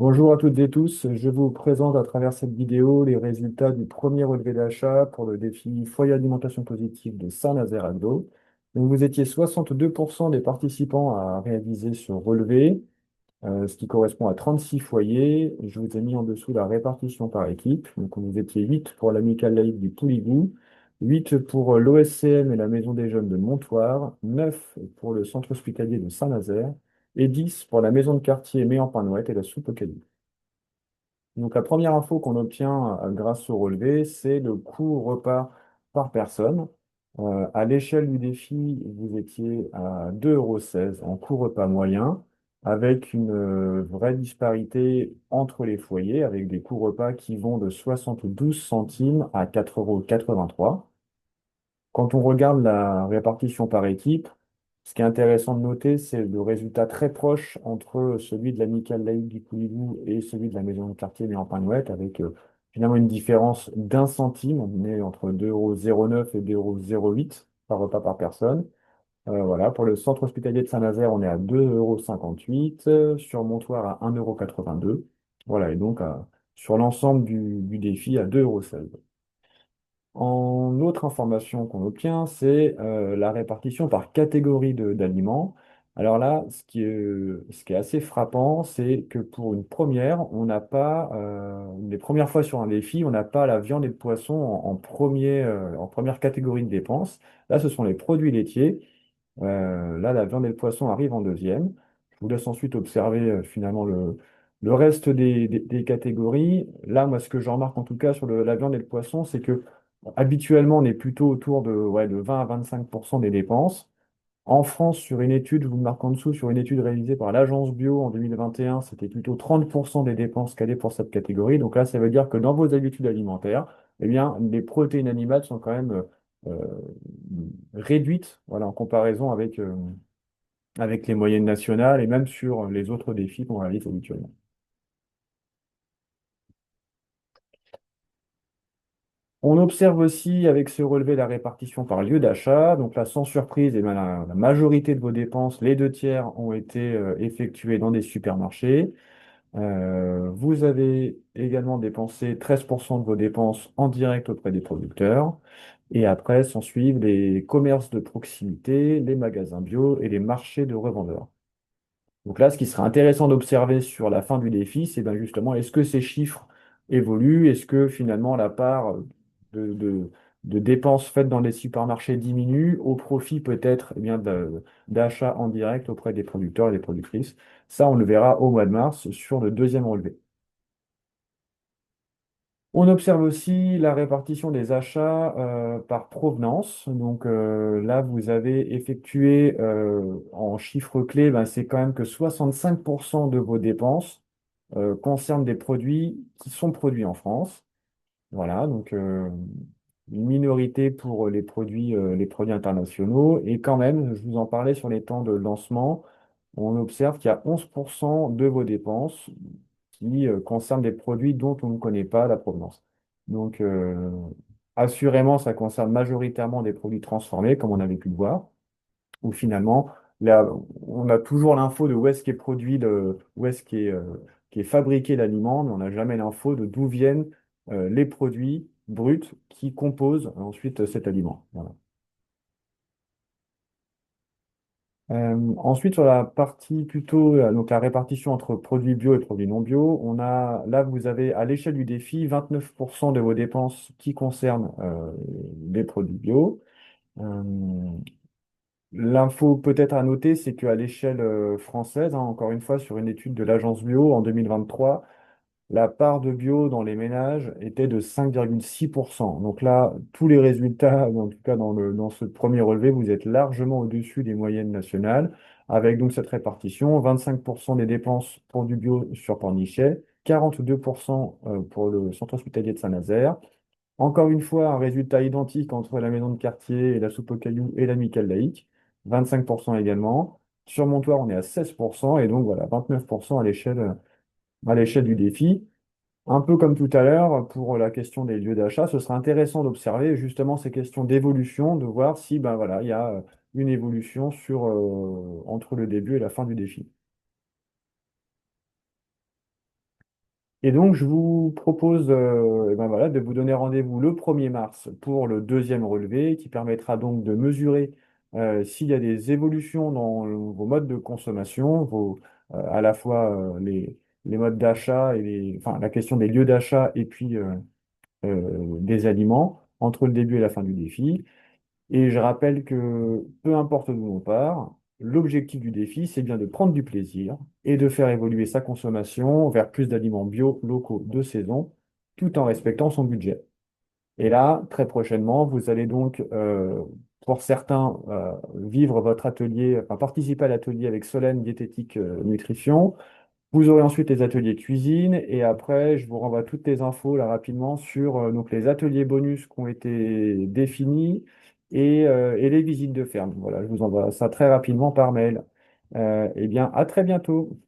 Bonjour à toutes et tous, je vous présente à travers cette vidéo les résultats du premier relevé d'achat pour le défi foyer alimentation positive de Saint-Nazaire Aglo. Donc vous étiez 62% des participants à réaliser ce relevé, ce qui correspond à 36 foyers. Je vous ai mis en dessous la répartition par équipe. Donc vous étiez 8 pour l'amicale laïque du Pouligou, 8 pour l'OSCM et la Maison des Jeunes de Montoire, 9 pour le centre hospitalier de Saint-Nazaire et 10 pour la maison de quartier Méan-Pinouette et la soupe au calibre. Donc, la première info qu'on obtient grâce au relevé, c'est le coût repas par personne. À l'échelle du défi, vous étiez à 2,16 € en coût repas moyen, avec une vraie disparité entre les foyers, avec des coûts repas qui vont de 72 centimes à 4,83 €. Quand on regarde la répartition par équipe, ce qui est intéressant de noter, c'est le résultat très proche entre celui de l'amicale laïque du Pouligou et celui de la maison de quartier Méan-Pinouette, avec finalement une différence d'un centime. On est entre 2,09 € et 2,08 € par repas par personne. Voilà. Pour le centre hospitalier de Saint-Nazaire, on est à 2,58 €, sur Montoire à 1,82 €. Voilà, et donc sur l'ensemble du défi à 2,16 €. En autre information qu'on obtient, c'est la répartition par catégorie d'aliments. Alors là, ce qui est assez frappant, c'est que pour une première, on n'a pas, les premières fois sur un défi, on n'a pas la viande et le poisson en première catégorie de dépenses. Là, ce sont les produits laitiers. Là, la viande et le poisson arrivent en deuxième. Je vous laisse ensuite observer finalement le reste des catégories. Là, moi, ce que je remarque en tout cas sur la viande et le poisson, c'est que habituellement, on est plutôt autour de 20 à 25% des dépenses. En France, sur une étude, je vous le marque en dessous, sur une étude réalisée par l'Agence Bio en 2021, c'était plutôt 30% des dépenses calées pour cette catégorie. Donc là, ça veut dire que dans vos habitudes alimentaires, eh bien, les protéines animales sont quand même réduites, voilà, en comparaison avec les moyennes nationales et même sur les autres défis qu'on réalise habituellement. On observe aussi avec ce relevé la répartition par lieu d'achat. Donc là, sans surprise, eh bien, la majorité de vos dépenses, les deux tiers, ont été effectués dans des supermarchés. Vous avez également dépensé 13% de vos dépenses en direct auprès des producteurs. Et après, s'en suivent les commerces de proximité, les magasins bio et les marchés de revendeurs. Donc là, ce qui serait intéressant d'observer sur la fin du défi, c'est bien justement, est-ce que ces chiffres évoluent? Est-ce que finalement la part de, de- de dépenses faites dans les supermarchés diminue au profit peut-être d'achats en direct auprès des producteurs et des productrices? Ça, on le verra au mois de mars sur le deuxième relevé. On observe aussi la répartition des achats par provenance. Donc là, vous avez effectué en chiffres clés, ben, c'est quand même que 65% de vos dépenses concernent des produits qui sont produits en France. Voilà, donc une minorité pour les produits internationaux. Et quand même, je vous en parlais sur les temps de lancement, on observe qu'il y a 11% de vos dépenses qui concernent des produits dont on ne connaît pas la provenance. Donc, assurément, ça concerne majoritairement des produits transformés, comme on avait pu le voir, où finalement, là, on a toujours l'info de où est-ce qu'est produit où est-ce qu'est fabriqué l'aliment, mais on n'a jamais l'info de d'où viennent les produits bruts qui composent ensuite cet aliment. Voilà. Ensuite, sur la partie plutôt, donc la répartition entre produits bio et produits non bio, là, vous avez à l'échelle du défi 29% de vos dépenses qui concernent les produits bio. Euh, L'info peut-être à noter, c'est qu'à l'échelle française, hein, encore une fois, sur une étude de l'agence Bio en 2023, la part de bio dans les ménages était de 5,6%. Donc là, tous les résultats, en tout cas dans ce premier relevé, vous êtes largement au-dessus des moyennes nationales, avec donc cette répartition, 25% des dépenses pour du bio sur Pornichet, 42% pour le centre hospitalier de Saint-Nazaire. Encore une fois, un résultat identique entre la maison de quartier et la soupe aux cailloux et l'amicale laïque, 25% également. Sur Montoire, on est à 16%, et donc voilà, 29% à l'échelle du défi. Un peu comme tout à l'heure, pour la question des lieux d'achat, ce sera intéressant d'observer justement ces questions d'évolution, de voir si ben voilà, il y a une évolution entre le début et la fin du défi. Et donc, je vous propose eh ben voilà, de vous donner rendez-vous le 1er mars pour le deuxième relevé, qui permettra donc de mesurer s'il y a des évolutions dans vos modes de consommation, à la fois les modes d'achat et enfin, la question des lieux d'achat et puis des aliments entre le début et la fin du défi. Et je rappelle que peu importe d'où on part, l'objectif du défi, c'est bien de prendre du plaisir et de faire évoluer sa consommation vers plus d'aliments bio, locaux, de saison, tout en respectant son budget. Et là, très prochainement, vous allez donc, pour certains, vivre votre atelier, enfin participer à l'atelier avec Solène Diététique Nutrition. Vous aurez ensuite les ateliers cuisine et après, je vous renvoie toutes les infos là rapidement sur donc les ateliers bonus qui ont été définis et les visites de ferme. Voilà, je vous envoie ça très rapidement par mail. Eh bien, à très bientôt.